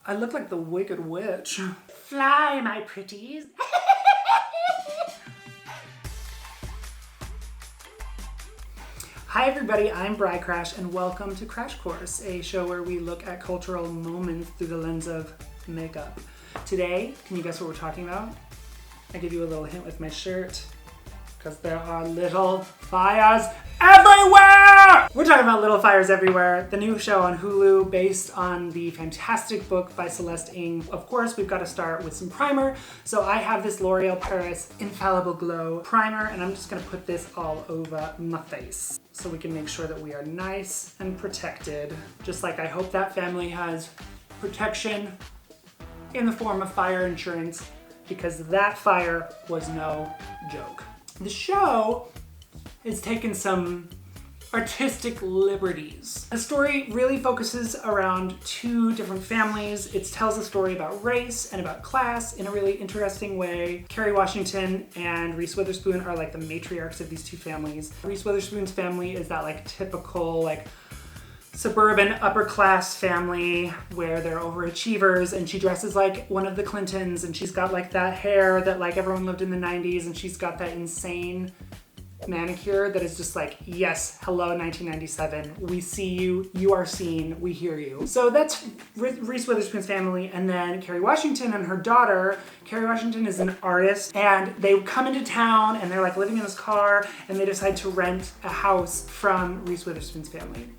I look like the Wicked Witch. Fly, my pretties. Hi everybody, I'm Bry Crasch and welcome to Crasch Course, a show where we look at cultural moments through the lens of makeup. Today, can you guess what we're talking about? I give you a little hint with my shirt, because there are little fires everywhere! We're talking about Little Fires Everywhere, the new show on Hulu based on the fantastic book by Celeste Ng. Of course, we've got to start with some primer. So I have this L'Oreal Paris Infallible Glow primer, and I'm just gonna put this all over my face so we can make sure that we are nice and protected. Just like I hope that family has protection in the form of fire insurance, because that fire was no joke. The show has taken some artistic liberties. The story really focuses around two different families. It tells a story about race and about class in a really interesting way. Kerry Washington and Reese Witherspoon are like the matriarchs of these two families. Reese Witherspoon's family is that like typical like suburban upper class family where they're overachievers, and she dresses like one of the Clintons, and she's got like that hair that like everyone lived in the 90s, and she's got that insane manicure that is just like, yes, hello 1997, we see you, you are seen, we hear you. So that's Reese Witherspoon's family. And then Kerry Washington and her daughter. Kerry Washington is an artist, and they come into town and they're like living in this car, and they decide to rent a house from Reese Witherspoon's family.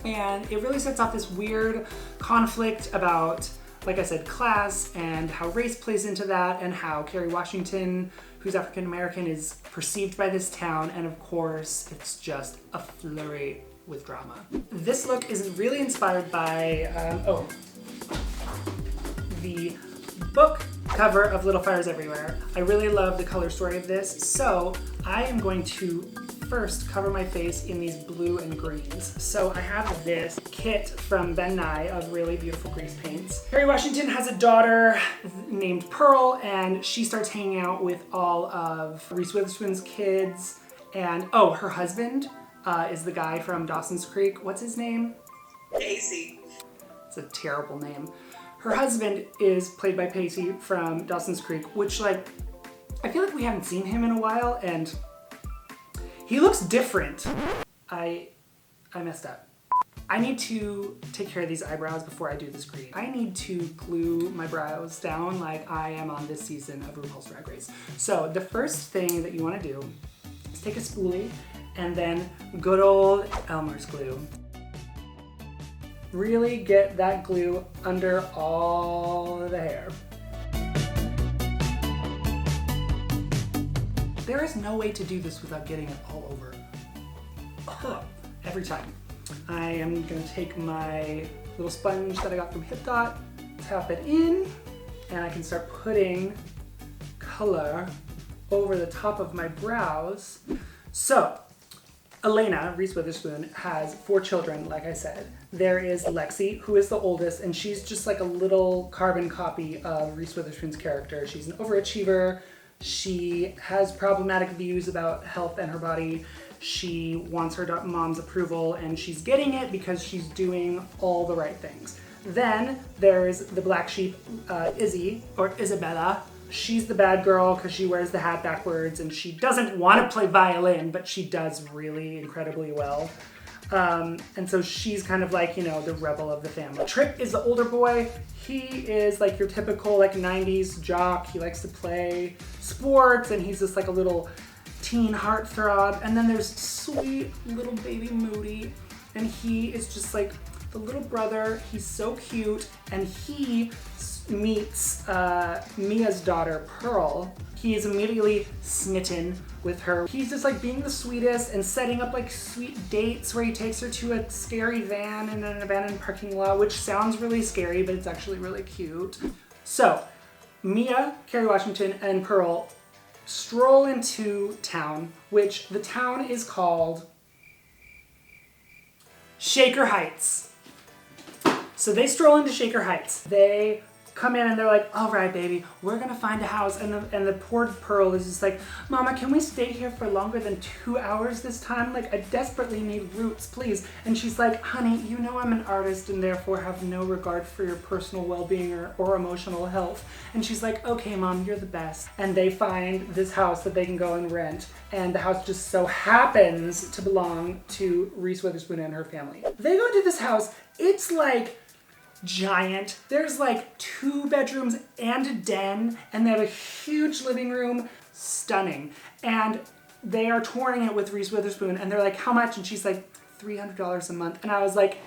And it really sets off this weird conflict about, like I said, class and how race plays into that, and how Kerry Washington, who's African American, is perceived by this town. And of course, it's just a flurry with drama. This look is really inspired by, the book cover of Little Fires Everywhere. I really love the color story of this, so I am going to first cover my face in these blue and greens. So I have this kit from Ben Nye of really beautiful grease paints. Kerry Washington has a daughter named Pearl, and she starts hanging out with all of Reese Witherspoon's kids. And her husband is the guy from Dawson's Creek. What's his name? Pacey. It's a terrible name. Her husband is played by Pacey from Dawson's Creek, which like, I feel like we haven't seen him in a while, and he looks different. I messed up. I need to take care of these eyebrows before I do this green. I need to glue my brows down like I am on this season of RuPaul's Drag Race. So the first thing that you want to do is take a spoolie and then good old ELMERS glue. Really get that glue under all of the hair. There is no way to do this without getting it all over. Every time. I am gonna take my little sponge that I got from HIPDOT, tap it in, and I can start putting color over the top of my brows. So, Elena, Reese Witherspoon, has 4 children, like I said. There is Lexi, who is the oldest, and she's just like a little carbon copy of Reese Witherspoon's character. She's an overachiever. She has problematic views about health and her body. She wants her mom's approval, and she's getting it because she's doing all the right things. Then there's the black sheep, Izzy, or Isabella. She's the bad girl because she wears the hat backwards, and she doesn't want to play violin, but she does really incredibly well. And so she's kind of like, you know, the rebel of the family. Trip is the older boy. He is like your typical like 90s jock. He likes to play sports, and he's just like a little teen heartthrob. And then there's sweet little baby Moody, and he is just like the little brother. He's so cute, and he meets Mia's daughter, Pearl. He is immediately smitten with her. He's just like being the sweetest and setting up like sweet dates where he takes her to a scary van in an abandoned parking lot, which sounds really scary, but it's actually really cute. So Mia, Kerry Washington, and Pearl stroll into town, which the town is called Shaker Heights. So they stroll into Shaker Heights. They come in and they're like, all right, baby, we're gonna find a house. And the poor Pearl is just like, Mama, can we stay here for longer than 2 hours this time? Like, I desperately need roots, please. And she's like, honey, you know I'm an artist and therefore have no regard for your personal well-being or emotional health. And she's like, okay, Mom, you're the best. And they find this house that they can go and rent. And the house just so happens to belong to Reese Witherspoon and her family. They go into this house. It's like giant. There's like 2 bedrooms and a den, and they have a huge living room. Stunning. And they are touring it with Reese Witherspoon, and they're like, how much? And she's like, $300 a month. And I was like,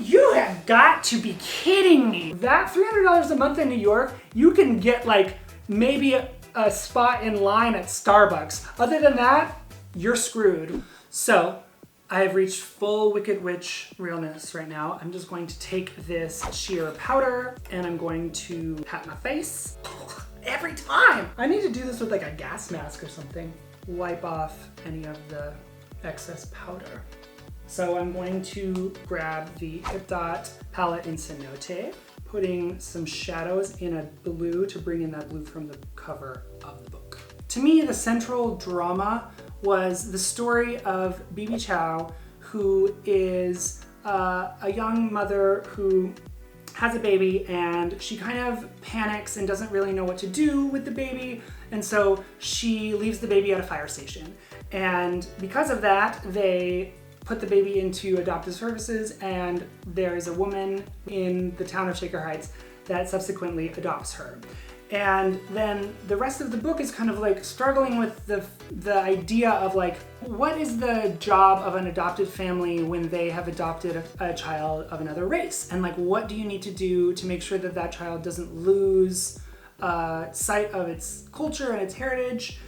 you have got to be kidding me. That $300 a month in New York, you can get like maybe a spot in line at Starbucks. Other than that, you're screwed. So I have reached full Wicked Witch realness right now. I'm just going to take this sheer powder and I'm going to pat my face. Every time! I need to do this with like a gas mask or something. Wipe off any of the excess powder. So I'm going to grab the HIPDOT palette in CENOTE, putting some shadows in a blue to bring in that blue from the cover of the book. To me, the central drama was the story of Bibi Chow, who is a young mother who has a baby and she kind of panics and doesn't really know what to do with the baby. And so she leaves the baby at a fire station. And because of that, they put the baby into adoptive services, and there is a woman in the town of Shaker Heights that subsequently adopts her. And then the rest of the book is kind of like struggling with the idea of like, what is the job of an adopted family when they have adopted a child of another race? And like, what do you need to do to make sure that that child doesn't lose sight of its culture and its heritage?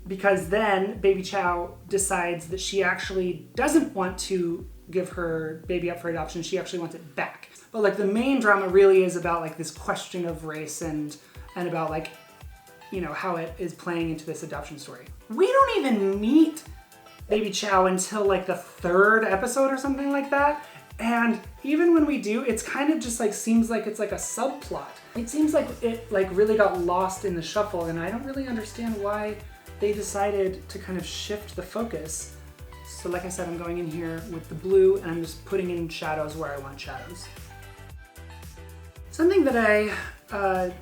Because then Baby Chow decides that she actually doesn't want to give her baby up for adoption. She actually wants it back. But like the main drama really is about like this question of race and about like, you know, how it is playing into this adoption story. We don't even meet Baby Chow until like the 3rd episode or something like that. And even when we do, it's kind of just like seems like it's like a subplot. It seems like it like really got lost in the shuffle, and I don't really understand why they decided to kind of shift the focus. So like I said, I'm going in here with the blue and I'm just putting in shadows where I want shadows. Something that I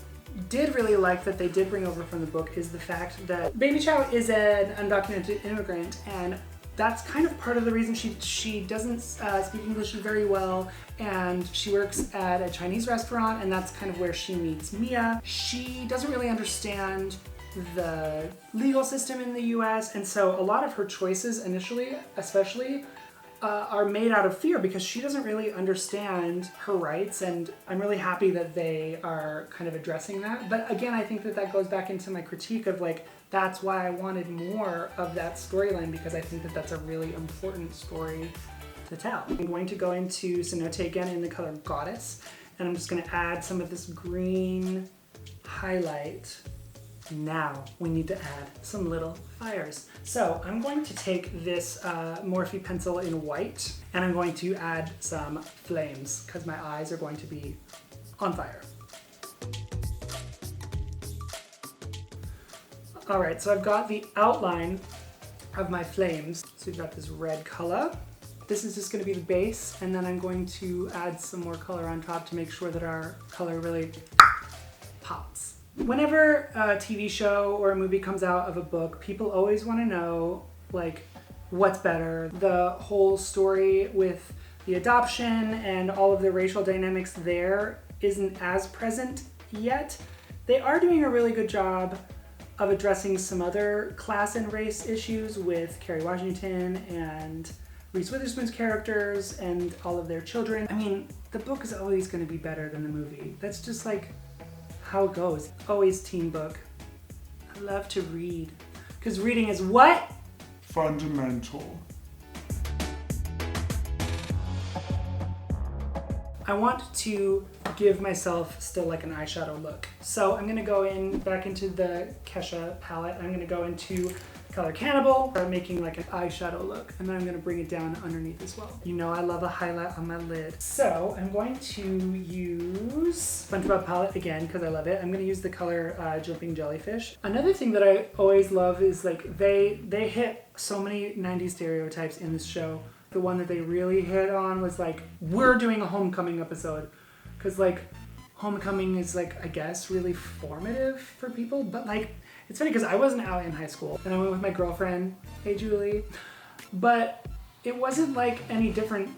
did really like that they did bring over from the book is the fact that Baby Chow is an undocumented immigrant, and that's kind of part of the reason she doesn't speak English very well, and she works at a Chinese restaurant, and that's kind of where she meets Mia. She doesn't really understand the legal system in the US, and so a lot of her choices initially, especially, are made out of fear because she doesn't really understand her rights, and I'm really happy that they are kind of addressing that. But again, I think that that goes back into my critique of like, that's why I wanted more of that storyline, because I think that that's a really important story to tell. I'm going to go into CENOTE again in the color Goddess, and I'm just going to add some of this green highlight. Now we need to add some little fires. So I'm going to take this Morphe pencil in white, and I'm going to add some flames because my eyes are going to be on fire. All right, so I've got the outline of my flames. So we've got this red color. This is just going to be the base, and then I'm going to add some more color on top to make sure that our color really pops. Whenever a TV show or a movie comes out of a book, people always want to know, like, what's better. The whole story with the adoption and all of the racial dynamics there isn't as present yet. They are doing a really good job of addressing some other class and race issues with Kerry Washington and Reese Witherspoon's characters and all of their children. I mean, the book is always going to be better than the movie. That's just like how it goes. Always teen book. I love to read. Because reading is what? Fundamental. I want to give myself still like an eyeshadow look. So I'm going to go back into the KESHA palette. I'm going to go into color Cannibal, I'm making like an eyeshadow look, and then I'm gonna bring it down underneath as well. You know I love a highlight on my lid. So I'm going to use SpongeBob palette again because I love it. I'm gonna use the color Jumping Jellyfish. Another thing that I always love is like they hit so many 90s stereotypes in this show. The one that they really hit on was like, we're doing a homecoming episode, because like homecoming is like, I guess, really formative for people, but like, it's funny because I wasn't out in high school and I went with my girlfriend, hey Julie, but it wasn't like any different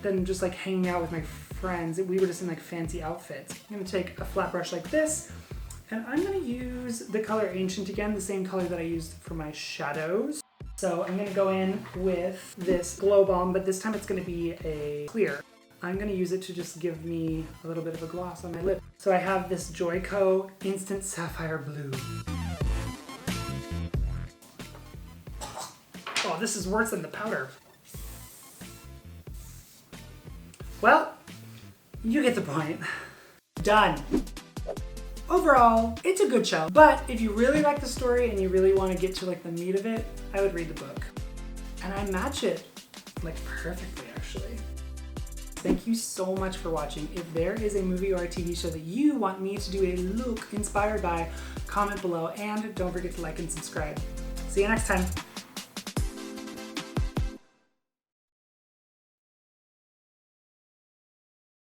than just like hanging out with my friends. We were just in like fancy outfits. I'm gonna take a flat brush like this, and I'm gonna use the color Ancient again, the same color that I used for my shadows. So I'm gonna go in with this Glow Balm, but this time it's gonna be a clear. I'm gonna use it to just give me a little bit of a gloss on my lip. So I have this Joico Instant Sapphire Blue. Oh, this is worse than the powder. Well, you get the point. Done. Overall, it's a good show, but if you really like the story and you really want to get to like the meat of it, I would read the book. And I match it like perfectly, actually. Thank you so much for watching. If there is a movie or a TV show that you want me to do a look inspired by, comment below, and don't forget to like and subscribe. See you next time.